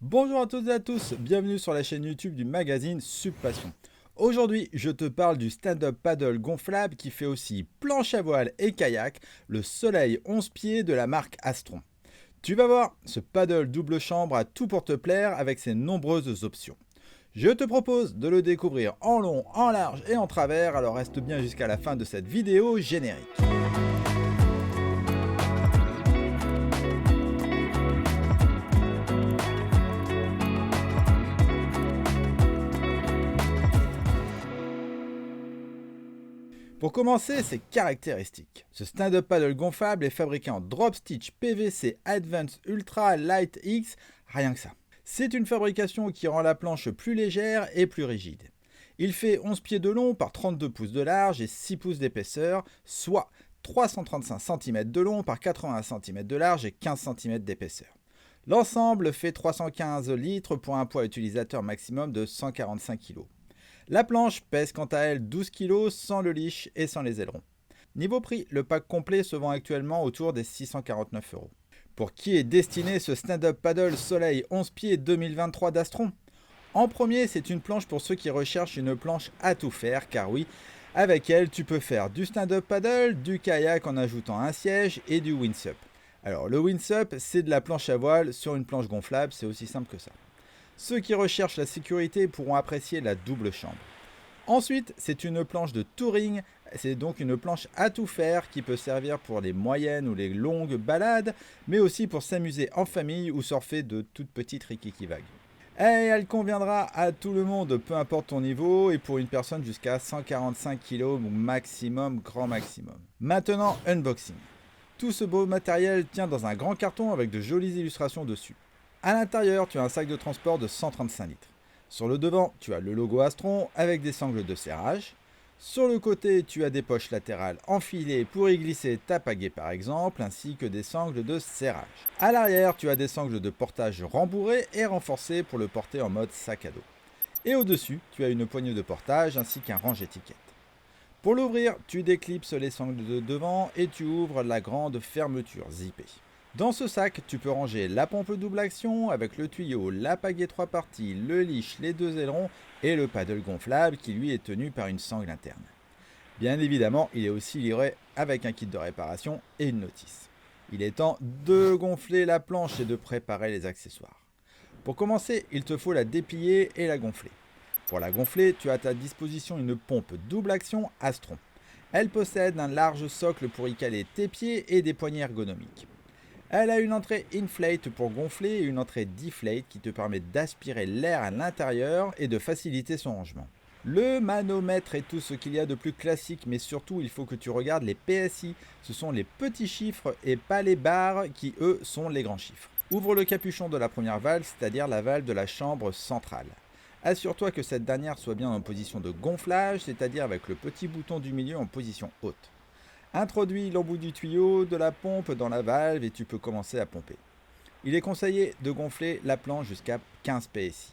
Bonjour à toutes et à tous, bienvenue sur la chaîne YouTube du magazine Subpassion. Aujourd'hui, je te parle du stand-up paddle gonflable qui fait aussi planche à voile et kayak, le Soleil 11 pieds de la marque Astron. Tu vas voir, ce paddle double chambre a tout pour te plaire avec ses nombreuses options. Je te propose de le découvrir en long, en large et en travers, alors reste bien jusqu'à la fin de cette vidéo générique. Pour commencer, ses caractéristiques. Ce stand-up paddle gonflable est fabriqué en drop stitch PVC Advance Ultra Light X, rien que ça. C'est une fabrication qui rend la planche plus légère et plus rigide. Il fait 11 pieds de long par 32 pouces de large et 6 pouces d'épaisseur, soit 335 cm de long par 80 cm de large et 15 cm d'épaisseur. L'ensemble fait 315 litres pour un poids utilisateur maximum de 145 kg. La planche pèse quant à elle 12 kg sans le leash et sans les ailerons. Niveau prix, le pack complet se vend actuellement autour des 649 €. Pour qui est destiné ce stand-up paddle Soleil 11 pieds 2023 d'Astron? En premier, c'est une planche pour ceux qui recherchent une planche à tout faire, car oui, avec elle, tu peux faire du stand-up paddle, du kayak en ajoutant un siège et du windsup. Alors le windsup, c'est de la planche à voile sur une planche gonflable, c'est aussi simple que ça. Ceux qui recherchent la sécurité pourront apprécier la double chambre. Ensuite, c'est une planche de touring, c'est donc une planche à tout faire qui peut servir pour les moyennes ou les longues balades, mais aussi pour s'amuser en famille ou surfer de toutes petites rikiki vagues. Et elle conviendra à tout le monde, peu importe ton niveau, et pour une personne jusqu'à 145 kg maximum, grand maximum. Maintenant, unboxing. Tout ce beau matériel tient dans un grand carton avec de jolies illustrations dessus. À l'intérieur, tu as un sac de transport de 135 litres. Sur le devant, tu as le logo Astron avec des sangles de serrage. Sur le côté, tu as des poches latérales enfilées pour y glisser ta pagaie par exemple, ainsi que des sangles de serrage. À l'arrière, tu as des sangles de portage rembourrées et renforcées pour le porter en mode sac à dos. Et au-dessus, tu as une poignée de portage ainsi qu'un range-étiquette. Pour l'ouvrir, tu déclipses les sangles de devant et tu ouvres la grande fermeture zippée. Dans ce sac, tu peux ranger la pompe double action avec le tuyau, la pagaie 3 parties, le leash, les 2 ailerons et le paddle gonflable qui lui est tenu par une sangle interne. Bien évidemment, il est aussi livré avec un kit de réparation et une notice. Il est temps de gonfler la planche et de préparer les accessoires. Pour commencer, il te faut la déplier et la gonfler. Pour la gonfler, tu as à ta disposition une pompe double action Astron. Elle possède un large socle pour y caler tes pieds et des poignées ergonomiques. Elle a une entrée inflate pour gonfler et une entrée deflate qui te permet d'aspirer l'air à l'intérieur et de faciliter son rangement. Le manomètre est tout ce qu'il y a de plus classique, mais surtout il faut que tu regardes les PSI. Ce sont les petits chiffres et pas les barres qui eux sont les grands chiffres. Ouvre le capuchon de la première valve, c'est-à-dire la valve de la chambre centrale. Assure-toi que cette dernière soit bien en position de gonflage, c'est-à-dire avec le petit bouton du milieu en position haute. Introduis l'embout du tuyau de la pompe dans la valve et tu peux commencer à pomper. Il est conseillé de gonfler la planche jusqu'à 15 PSI.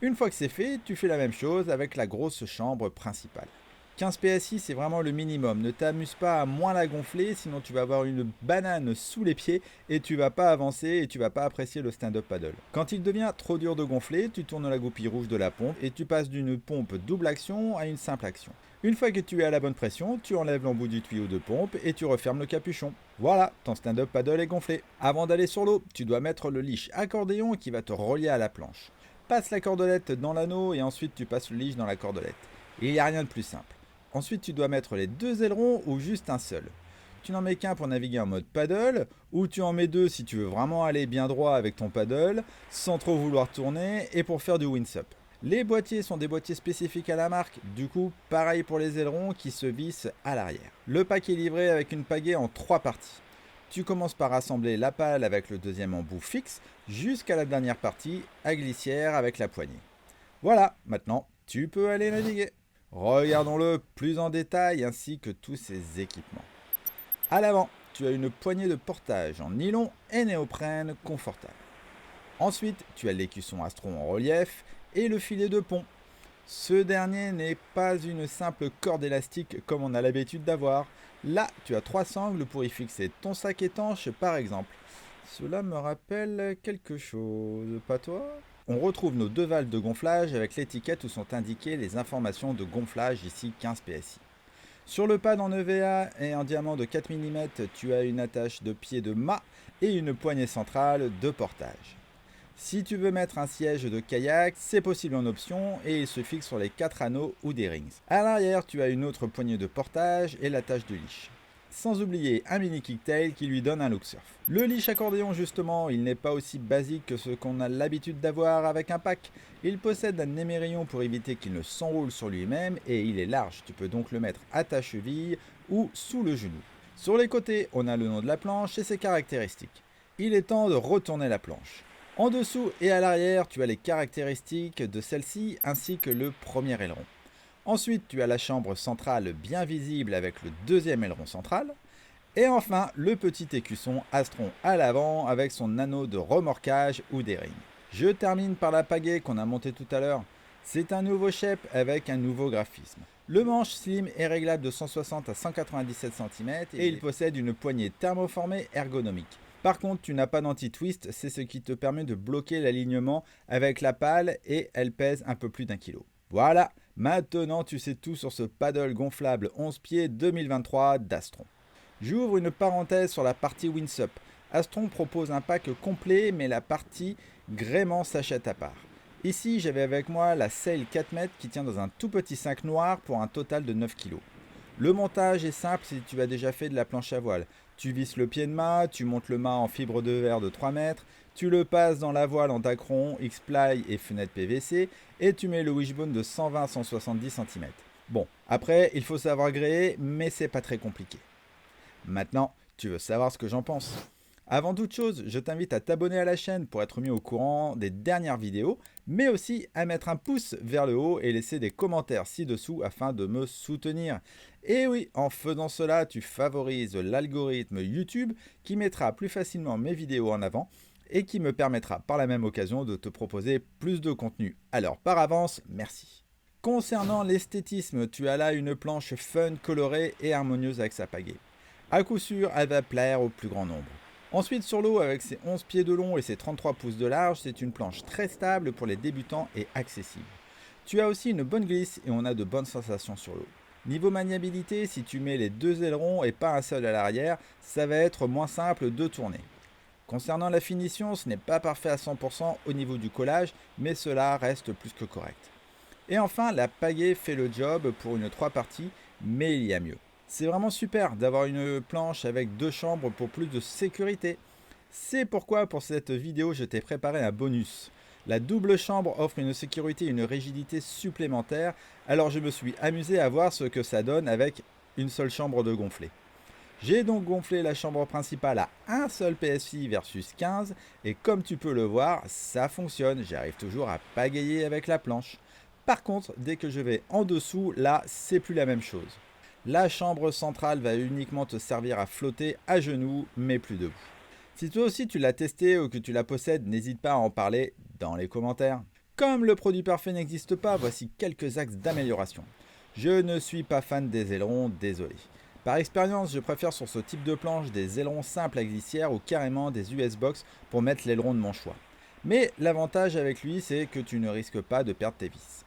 Une fois que c'est fait, tu fais la même chose avec la grosse chambre principale. 15 PSI, c'est vraiment le minimum. Ne t'amuse pas à moins la gonfler, sinon tu vas avoir une banane sous les pieds et tu vas pas avancer et tu vas pas apprécier le stand-up paddle. Quand il devient trop dur de gonfler, tu tournes la goupille rouge de la pompe et tu passes d'une pompe double action à une simple action. Une fois que tu es à la bonne pression, tu enlèves l'embout du tuyau de pompe et tu refermes le capuchon. Voilà, ton stand-up paddle est gonflé. Avant d'aller sur l'eau, tu dois mettre le leash accordéon qui va te relier à la planche. Passe la cordelette dans l'anneau et ensuite tu passes le leash dans la cordelette. Il n'y a rien de plus simple. Ensuite, tu dois mettre les 2 ailerons ou juste un seul. Tu n'en mets qu'un pour naviguer en mode paddle, ou tu en mets 2 si tu veux vraiment aller bien droit avec ton paddle, sans trop vouloir tourner, et pour faire du windsup. Les boîtiers sont des boîtiers spécifiques à la marque, du coup, pareil pour les ailerons qui se vissent à l'arrière. Le pack est livré avec une pagaie en 3 parties. Tu commences par assembler la pale avec le deuxième embout fixe, jusqu'à la dernière partie, à glissière avec la poignée. Voilà, maintenant, tu peux aller naviguer. Regardons-le plus en détail ainsi que tous ses équipements. À l'avant, tu as une poignée de portage en nylon et néoprène confortable. Ensuite, tu as l'écusson Astron en relief et le filet de pont. Ce dernier n'est pas une simple corde élastique comme on a l'habitude d'avoir. Là, tu as 3 sangles pour y fixer ton sac étanche par exemple. Cela me rappelle quelque chose, pas toi? On retrouve nos deux valves de gonflage avec l'étiquette où sont indiquées les informations de gonflage, ici 15 PSI. Sur le pad en EVA et en diamant de 4 mm, tu as une attache de pied de mât et une poignée centrale de portage. Si tu veux mettre un siège de kayak, c'est possible en option et il se fixe sur les 4 anneaux ou des rings. À l'arrière, tu as une autre poignée de portage et l'attache de leash. Sans oublier un mini kicktail qui lui donne un look surf. Le leash accordéon justement, il n'est pas aussi basique que ce qu'on a l'habitude d'avoir avec un pack. Il possède un émerillon pour éviter qu'il ne s'enroule sur lui-même et il est large, tu peux donc le mettre à ta cheville ou sous le genou. Sur les côtés, on a le nom de la planche et ses caractéristiques. Il est temps de retourner la planche. En dessous et à l'arrière, tu as les caractéristiques de celle-ci ainsi que le premier aileron. Ensuite, tu as la chambre centrale bien visible avec le deuxième aileron central. Et enfin, le petit écusson Astron à l'avant avec son anneau de remorquage ou des rings. Je termine par la pagaie qu'on a montée tout à l'heure. C'est un nouveau shape avec un nouveau graphisme. Le manche slim est réglable de 160 à 197 cm et il possède une poignée thermoformée ergonomique. Par contre, tu n'as pas d'anti-twist, c'est ce qui te permet de bloquer l'alignement avec la pale et elle pèse un peu plus d'1 kg. Voilà, maintenant tu sais tout sur ce paddle gonflable 11 pieds 2023 d'Astron. J'ouvre une parenthèse sur la partie Windsup. Astron propose un pack complet, mais la partie gréement s'achète à part. Ici, j'avais avec moi la Sail 4 mètres qui tient dans un tout petit 5 noir pour un total de 9 kg. Le montage est simple si tu as déjà fait de la planche à voile. Tu visses le pied de mât, tu montes le mât en fibre de verre de 3 mètres, tu le passes dans la voile en dacron, X-ply et fenêtre PVC et tu mets le wishbone de 120-170 cm. Bon, après, il faut savoir gréer, mais c'est pas très compliqué. Maintenant, tu veux savoir ce que j'en pense. Avant toute chose, je t'invite à t'abonner à la chaîne pour être mis au courant des dernières vidéos, mais aussi à mettre un pouce vers le haut et laisser des commentaires ci-dessous afin de me soutenir. Et oui, en faisant cela, tu favorises l'algorithme YouTube qui mettra plus facilement mes vidéos en avant et qui me permettra par la même occasion de te proposer plus de contenu. Alors par avance, merci. Concernant l'esthétisme, tu as là une planche fun, colorée et harmonieuse avec sa pagaie. À coup sûr, elle va plaire au plus grand nombre. Ensuite, sur l'eau, avec ses 11 pieds de long et ses 33 pouces de large, c'est une planche très stable pour les débutants et accessible. Tu as aussi une bonne glisse et on a de bonnes sensations sur l'eau. Niveau maniabilité, si tu mets les deux ailerons et pas un seul à l'arrière, ça va être moins simple de tourner. Concernant la finition, ce n'est pas parfait à 100% au niveau du collage, mais cela reste plus que correct. Et enfin, la pagaie fait le job pour une 3 parties, mais il y a mieux. C'est vraiment super d'avoir une planche avec 2 chambres pour plus de sécurité. C'est pourquoi pour cette vidéo je t'ai préparé un bonus. La double chambre offre une sécurité et une rigidité supplémentaires, alors je me suis amusé à voir ce que ça donne avec une seule chambre de gonflée. J'ai donc gonflé la chambre principale à un seul PSI versus 15 et comme tu peux le voir, ça fonctionne, j'arrive toujours à pagayer avec la planche. Par contre, dès que je vais en dessous, là c'est plus la même chose. La chambre centrale va uniquement te servir à flotter à genoux, mais plus debout. Si toi aussi tu l'as testé ou que tu la possèdes, n'hésite pas à en parler dans les commentaires. Comme le produit parfait n'existe pas, voici quelques axes d'amélioration. Je ne suis pas fan des ailerons, désolé. Par expérience, je préfère sur ce type de planche des ailerons simples à glissière ou carrément des US Box pour mettre l'aileron de mon choix. Mais l'avantage avec lui, c'est que tu ne risques pas de perdre tes vis.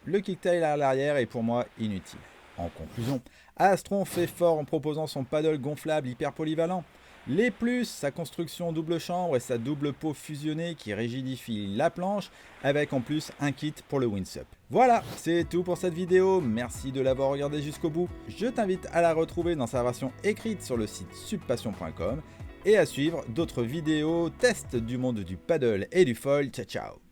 Le kicktail à l'arrière est pour moi inutile. En conclusion, Astron fait fort en proposant son paddle gonflable hyper polyvalent. Les plus, sa construction double chambre et sa double peau fusionnée qui rigidifie la planche, avec en plus un kit pour le windsup. Voilà, c'est tout pour cette vidéo, merci de l'avoir regardé jusqu'au bout. Je t'invite à la retrouver dans sa version écrite sur le site subpassion.com et à suivre d'autres vidéos tests du monde du paddle et du foil. Ciao ciao.